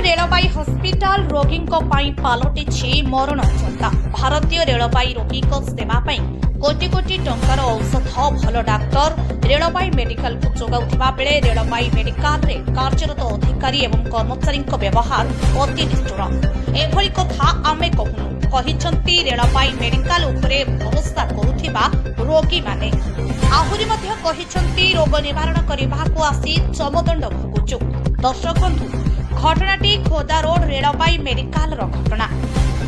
रेलवाई hospital रोगी पलटि मरण चिंता। भारतीय रेलवाई रोगी सेवा कोटी कोटी टंकार औषध भल डाक्तर रेलवाई मेडिकल को जोगाउथिबा बेले रेलवाई मेडिकल रे कार्यरत अधिकारी एवं कर्मचारी व्यवहार अति निष्ठुर। एभली कथा आमे कहूनु कहिसंती रेलवाई मेडिकल उपरे भरोसा करुथिबा रोगी माने। आहुरी मध्य कहिसंती रोग निवारण करबाकू आसी चमदंड भोगुचु। दर्शक बंधु, घटनाटी खोदा रोड रेलवाई मेडिकल घटना।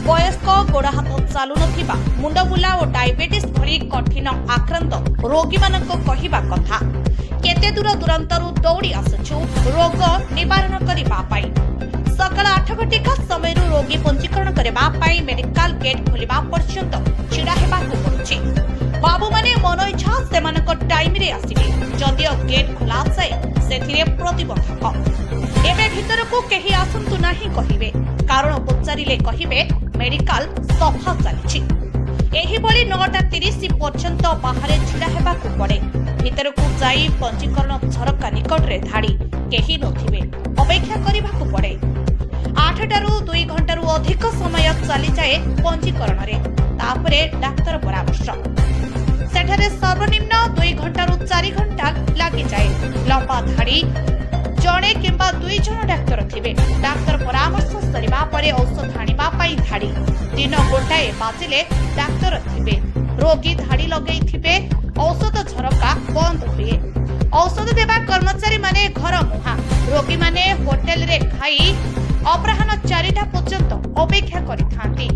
वयस्क गोड़ हाथ चालू नथिबा मुंडबुला और डायबिटीज भली कठिन आक्रांत रोगी मानक कहिबा कथा केते दूर दूरांतरु दौड़ी आसुछु रोग निवारण करबा पाई। सकाळ 8 घटिका समय रोगी पंजीकरण करबा पाई मेडिकल गेट खोलिबा पर्यंत छिड़ा हेबाकू पड़ुछि। बाबू माने मन इच्छा सेमानक टाइम रे आसीबे, जदियो गेट खोला जाए सेथिरे प्रतिबंधक। एबे भितरकू केही आसंतु नाही कहिबे, कारण पचारिले कहिबे मेडिकल सफा चलिछि। एही भली 9:30 पर्यंत बाहर छिड़ा हेबाकू पड़े। भितरकू जाई पंजीकरण झरका निकट रे धाड़ी केही नथिबे, अपेक्षा करिबाकू पड़े। 8 ରୁ 2 घंटारू अधिक समय चली जाए पंजीकरण रे, तापरे डाक्तर परामर्श। सेठारे सर्वनिम्न 2 घंटारू 4 घंटा लागि जाए। लंबा धाड़ी जड़े किंबा 2 जन डाक्तर थिबे। डाक्तर परामर्श सरिबा परे औषध आनिबा पाई धाड़ी। दिन गोटाए बाजिले डाक्तर थिबे, रोगी धाड़ी लगेई थिबे। औषध झरका बंद हुए। औषध देबा कर्मचारी माने घर मुहा। रोगी माने होटेल रे खाई अपराह्न 4टा पर्यंत अपेक्षा करिथांती।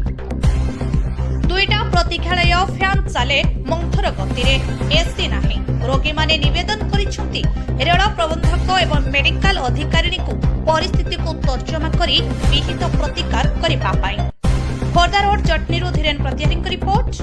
2टा प्रतीक्षालय फैन चले मंथर गति रे, एसी नाही। रोगी माने निवेदन करिसंती रेल प्रबंधक एवं मेडिकल अधिकारी को परिस्थिति को तर्जमा करी विहित प्रतिकार करिबा पाई। खोर्धा रोड जटनी धीरेन प्रतिहारी रिपोर्ट।